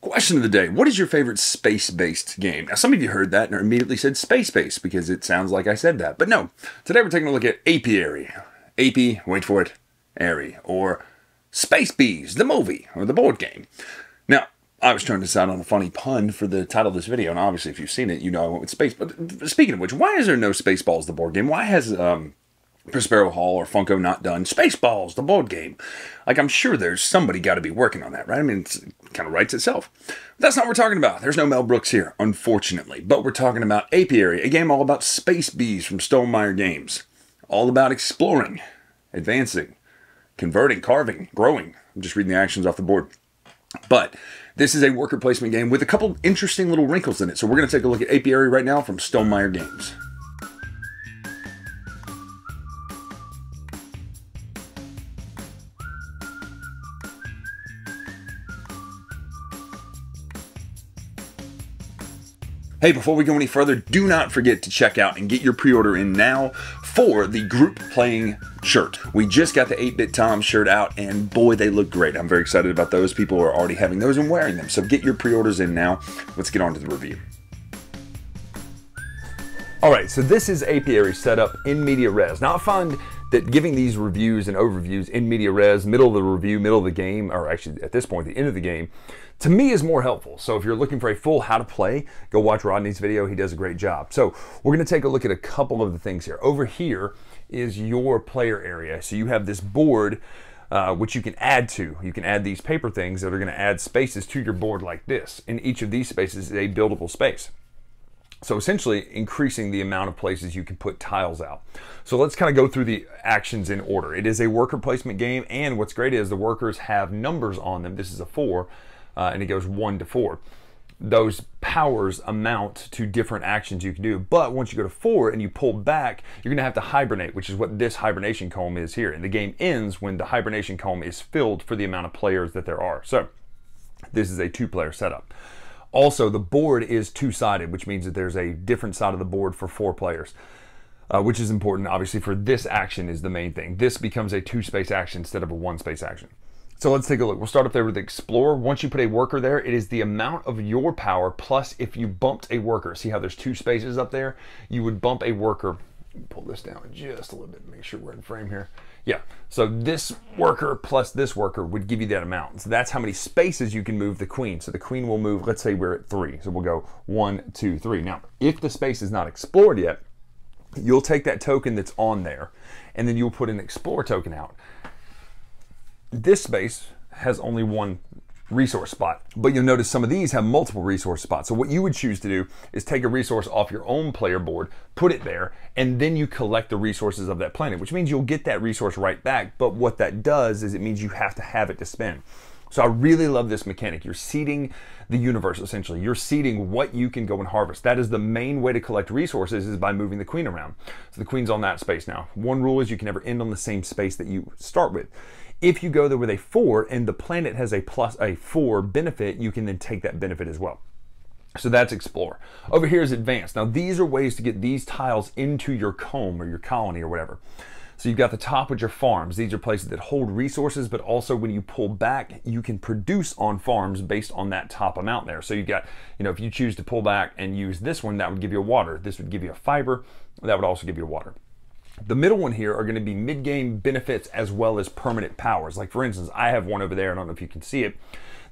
Question of the day. What is your favorite space-based game? Now, some of you heard that and immediately said space-based because it sounds like I said that. But no. Today we're taking a look at Apiary. Apy, wait for it, Airy. Or Space Bees, the movie, or the board game. Now, I was trying to decide on a funny pun for the title of this video, and obviously if you've seen it, you know I went with space. But speaking of which, why is there no Spaceballs, the board game? Why has Prospero Hall or Funko not done Spaceballs, the board game? Like, I'm sure there's somebody got to be working on that, right? I mean, it kind of writes itself. But that's not what we're talking about. There's no Mel Brooks here, unfortunately. But we're talking about Apiary, a game all about space bees from Stonemaier Games. All about exploring, advancing, converting, carving, growing. I'm just reading the actions off the board. But this is a worker placement game with a couple interesting little wrinkles in it. So we're going to take a look at Apiary right now from Stonemaier Games. Hey, before we go any further, do not forget to check out and get your pre-order in now for the group playing shirt. We just got the 8-Bit Tom shirt out, and boy, they look great. I'm very excited about those. People are already having those and wearing them. So get your pre-orders in now. Let's get on to the review. All right, so this is Apiary set up in media res. Now I find that giving these reviews and overviews in media res, middle of the review, middle of the game, or actually at this point, the end of the game, to me is more helpful. So if you're looking for a full how to play, go watch Rodney's video. He does a great job. So we're gonna take a look at a couple of the things here. Over here is your player area. So you have this board, which you can add to. You can add these paper things that are gonna add spaces to your board like this. And each of these spaces is a buildable space. So essentially increasing the amount of places you can put tiles out. So let's kind of go through the actions in order. It is a worker placement game, and what's great is the workers have numbers on them. This is a 4, and it goes 1 to 4. Those powers amount to different actions you can do, but once you go to 4 and you pull back, you're gonna have to hibernate, which is what this hibernation column is here. And the game ends when the hibernation column is filled for the amount of players that there are. So this is a 2-player setup. Also, the board is 2-sided, which means that there's a different side of the board for 4 players, which is important, obviously, for this action is the main thing. This becomes a 2-space action instead of a 1-space action. So let's take a look. We'll start up there with Explore. Once you put a worker there, it is the amount of your power plus if you bumped a worker. See how there's 2 spaces up there? You would bump a worker. Pull this down just a little bit, make sure we're in frame here. Yeah, so this worker plus this worker would give you that amount. So that's how many spaces you can move the queen. So the queen will move, let's say we're at 3. So we'll go 1, 2, 3. Now, if the space is not explored yet, you'll take that token that's on there, and then you'll put an Explore token out. This space has only 1 resource spot, but you'll notice some of these have multiple resource spots. So what you would choose to do is take a resource off your own player board, put it there, and then you collect the resources of that planet, which means you'll get that resource right back. But what that does is it means you have to have it to spend. So I really love this mechanic. You're seeding the universe, essentially. You're seeding what you can go and harvest. That is the main way to collect resources, is by moving the queen around. So the queen's on that space now. One rule is you can never end on the same space that you start with. If you go there with a 4 and the planet has a +4 benefit, you can then take that benefit as well. So that's Explore. Over here is Advance. Now these are ways to get these tiles into your comb or your colony or whatever. So you've got the top with your farms. These are places that hold resources, but also when you pull back, you can produce on farms based on that top amount there. So you've got, you know, if you choose to pull back and use this one, that would give you a water. This would give you a fiber. That would also give you a water. The middle one here are going to be mid-game benefits as well as permanent powers. Like for instance, I have one over there, I don't know if you can see it,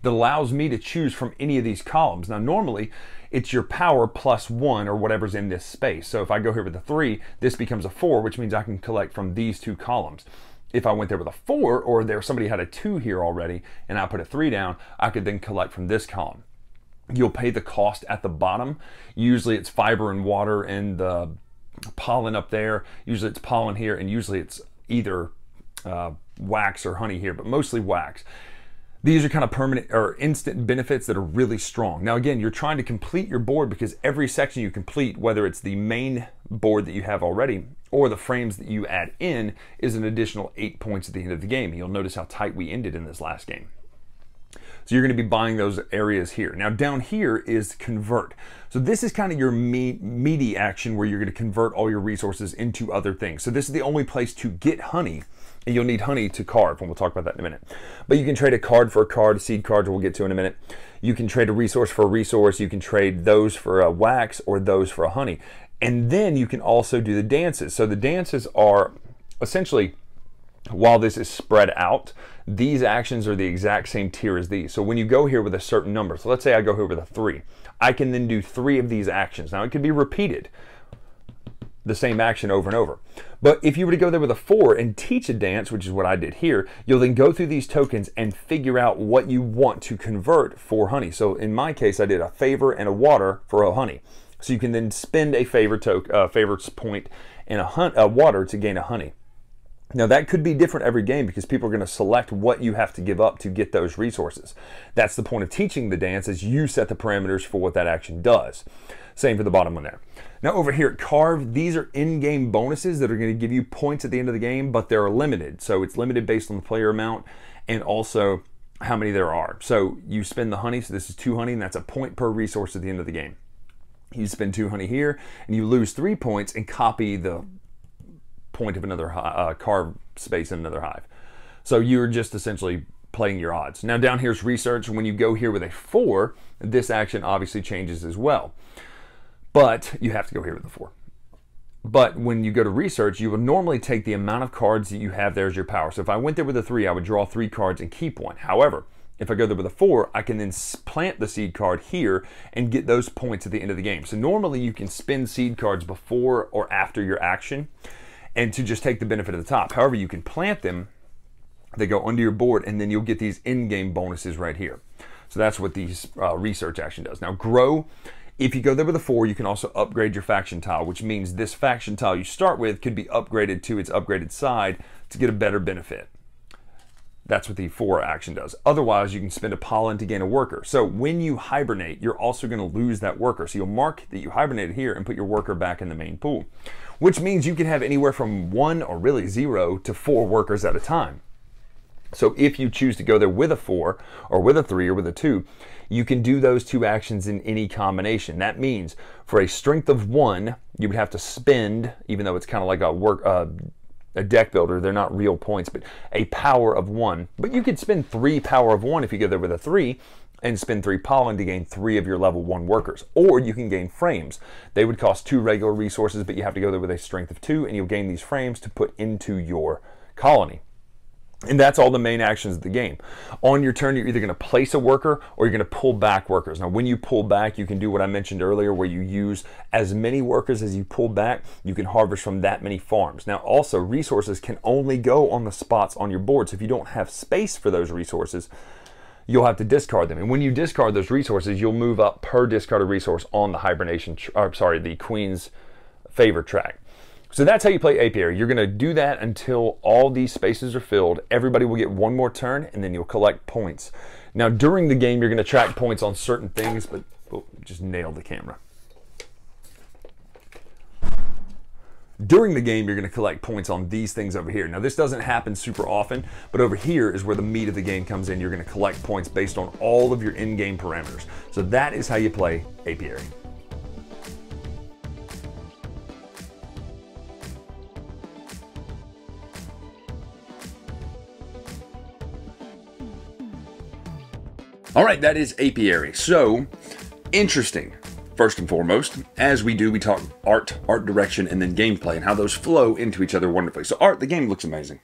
that allows me to choose from any of these columns. Now normally it's your power +1 or whatever's in this space. So if I go here with a 3, this becomes a 4, which means I can collect from these 2 columns. If I went there with a 4, or there somebody had a 2 here already and I put a 3 down, I could then collect from this column. You'll pay the cost at the bottom. Usually it's fiber and water and the pollen up there. Usually it's pollen here, and usually it's either wax or honey here, but mostly wax. These are kind of permanent or instant benefits that are really strong. Now again, you're trying to complete your board because every section you complete, whether it's the main board that you have already or the frames that you add in, is an additional 8 points at the end of the game. You'll notice how tight we ended in this last game. So you're going to be buying those areas here. Now down here is Convert. So this is kind of your meaty action where you're going to convert all your resources into other things. So this is the only place to get honey And you'll need honey to carve, and we'll talk about that in a minute. But you can trade a card for a card, seed cards we'll get to in a minute. You can trade a resource for a resource. You can trade those for a wax or those for a honey. And then you can also do the dances. So the dances are essentially, while this is spread out, these actions are the exact same tier as these. So when you go here with a certain number, so let's say I go here with a 3, I can then do 3 of these actions. Now it could be repeated, the same action over and over. But if you were to go there with a 4 and teach a dance, which is what I did here, you'll then go through these tokens and figure out what you want to convert for honey. So in my case, I did a favor and a water for a honey. So you can then spend a favor point and a water to gain a honey. Now that could be different every game because people are going to select what you have to give up to get those resources. That's the point of teaching the dance, is you set the parameters for what that action does. Same for the bottom one there. Now over here at Carve, these are in-game bonuses that are going to give you points at the end of the game, but they're limited. So it's limited based on the player amount and also how many there are. So you spend the honey, so this is 2 honey, and that's a point per resource at the end of the game. You spend 2 honey here, and you lose 3 points and copy the point of another carve space in another hive. So you're just essentially playing your odds. Now down here's research. When you go here with a 4, this action obviously changes as well. But you have to go here with a 4. But when you go to research, you would normally take the amount of cards that you have there as your power. So if I went there with a 3, I would draw 3 cards and keep 1. However, if I go there with a 4, I can then plant the seed card here and get those points at the end of the game. So normally you can spend seed cards before or after your action and to just take the benefit of the top. However, you can plant them, they go under your board, and then you'll get these in-game bonuses right here. So that's what these research action does. Now grow, if you go there with a 4, you can also upgrade your faction tile, which means this faction tile you start with could be upgraded to its upgraded side to get a better benefit. That's what the 4 action does. Otherwise, you can spend a pollen to gain a worker. So when you hibernate, you're also going to lose that worker. So you'll mark that you hibernated here and put your worker back in the main pool, which means you can have anywhere from 1 or really 0 to 4 workers at a time. So if you choose to go there with a 4 or with a 3 or with a 2, you can do those 2 actions in any combination. That means for a strength of 1, you would have to spend, even though it's kind of like a deck builder, they're not real points, but a power of 1. But you could spend 3 power of 1 if you go there with a 3 and spend 3 pollen to gain 3 of your level 1 workers. Or you can gain frames. They would cost 2 regular resources, but you have to go there with a strength of 2, and you'll gain these frames to put into your colony. And that's all the main actions of the game. On your turn, you're either going to place a worker or you're going to pull back workers. Now, when you pull back, you can do what I mentioned earlier, where you use as many workers as you pull back. You can harvest from that many farms. Now, also, resources can only go on the spots on your board. So if you don't have space for those resources, you'll have to discard them. And when you discard those resources, you'll move up per discarded resource on the the Queen's favor track. So that's how you play Apiary. You're going to do that until all these spaces are filled. Everybody will get 1 more turn, and then you'll collect points. Now, during the game, you're going to track points on certain things, but just nailed the camera. During the game, you're going to collect points on these things over here. Now, this doesn't happen super often, but over here is where the meat of the game comes in. You're going to collect points based on all of your in-game parameters. So that is how you play Apiary. All right, that is Apiary. So, interesting. First and foremost, as we do, we talk art direction, and then gameplay, and how those flow into each other wonderfully. So art, the game looks amazing.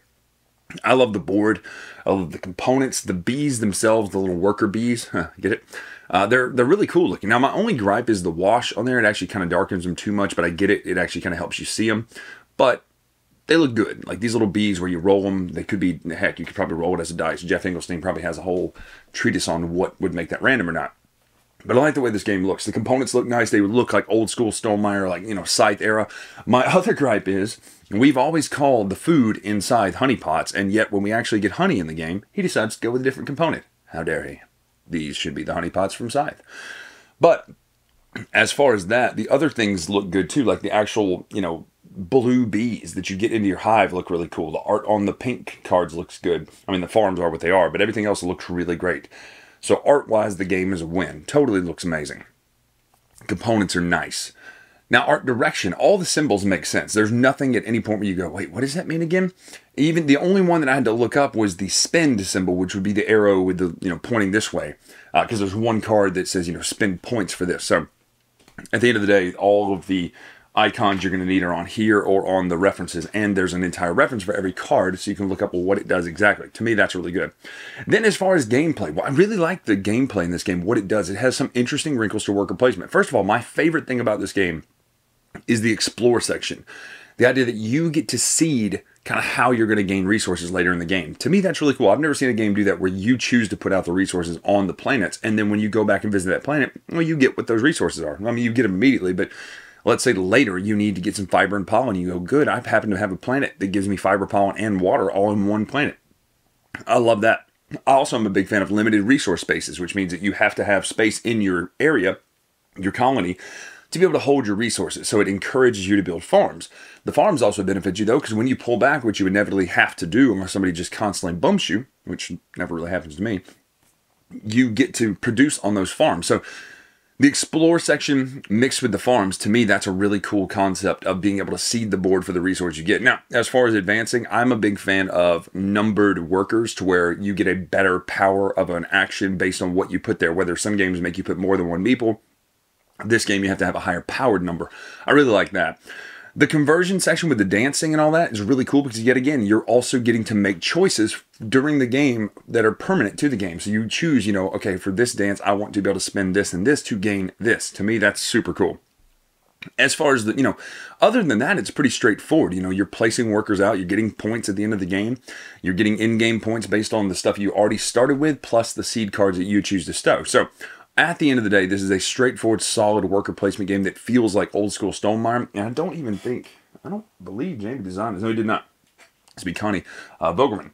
I love the board. I love the components, the bees themselves, the little worker bees. Get it? They're really cool looking. Now, my only gripe is the wash on there. It actually kind of darkens them too much, but I get it. It actually kind of helps you see them. But they look good. Like these little bees where you roll them, they could be, heck, you could probably roll it as a dice. Jeff Engelstein probably has a whole treatise on what would make that random or not. But I like the way this game looks. The components look nice. They would look like old school Stonemaier, like, you know, Scythe era. My other gripe is we've always called the food in Scythe honey pots, and yet when we actually get honey in the game, he decides to go with a different component. How dare he? These should be the honey pots from Scythe. But as far as that, the other things look good too, like the actual, you know, blue bees that you get into your hive look really cool. The art on the pink cards looks good. I mean, the farms are what they are, but everything else looks really great. So art-wise, the game is a win. Totally looks amazing. Components are nice. Now, art direction, all the symbols make sense. There's nothing at any point where you go, wait, what does that mean again? Even the only one that I had to look up was the spend symbol, which would be the arrow with the, pointing this way. Because there's one card that says, spend points for this. So at the end of the day, all of the icons you're going to need are on here or on the references, and there's an entire reference for every card, so you can look up what it does exactly. To me, that's really good. Then as far as gameplay, well, I really like the gameplay in this game, what it does. It has some interesting wrinkles to worker placement. First of all, my favorite thing about this game is the explore section. The idea that you get to seed kind of how you're going to gain resources later in the game. To me, that's really cool. I've never seen a game do that where you choose to put out the resources on the planets, and then when you go back and visit that planet, well, you get what those resources are. I mean, you get them immediately, but let's say later you need to get some fiber and pollen. You go, good, I happen to have a planet that gives me fiber, pollen, and water all in one planet. I love that. I also am a big fan of limited resource spaces, which means that you have to have space in your area, your colony, to be able to hold your resources. So it encourages you to build farms. The farms also benefit you, though, because when you pull back, which you inevitably have to do unless somebody just constantly bumps you, which never really happens to me, you get to produce on those farms. So the explore section mixed with the farms, to me, that's a really cool concept of being able to seed the board for the resource you get. Now, as far as advancing, I'm a big fan of numbered workers to where you get a better power of an action based on what you put there, whether some games make you put more than one meeple. This game, you have to have a higher powered number. I really like that. The conversion section with the dancing and all that is really cool because, yet again, you're also getting to make choices during the game that are permanent to the game. So you choose, okay, for this dance, I want to be able to spend this and this to gain this. To me, that's super cool. As far as the, other than that, it's pretty straightforward. You're placing workers out, you're getting points at the end of the game. You're getting in-game points based on the stuff you already started with, plus the seed cards that you choose to stow. So at the end of the day, this is a straightforward, solid worker placement game that feels like old school Stonemaier. And I don't believe Jamie designed this. No, he did not. It's be Connie Vogelman.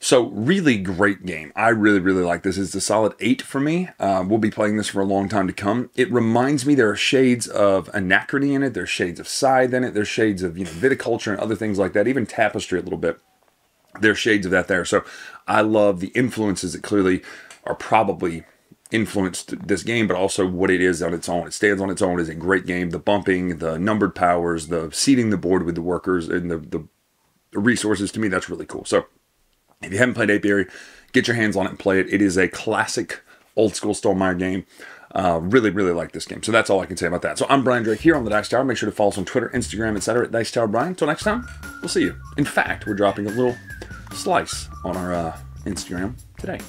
So really great game. I really, really like this. It's a solid 8 for me. We'll be playing this for a long time to come. It reminds me there are shades of Anachrony in it. There's shades of Scythe in it. There's shades of viticulture and other things like that. Even Tapestry a little bit. There's shades of that there. So I love the influences that clearly are probably influenced this game, but also what it is on its own. It stands on its own as a great game. The bumping, the numbered powers, the seeding the board with the workers, and the resources, to me, that's really cool. So if you haven't played Apiary, get your hands on it and play it. It is a classic old school Stonemaier game. Really, really like this game. So that's all I can say about that. So I'm Bryan Drake here on the Dice Tower. Make sure to follow us on Twitter, Instagram, etc. at Dice Tower Bryan. Until next time, we'll see you. In fact, we're dropping a little slice on our Instagram today.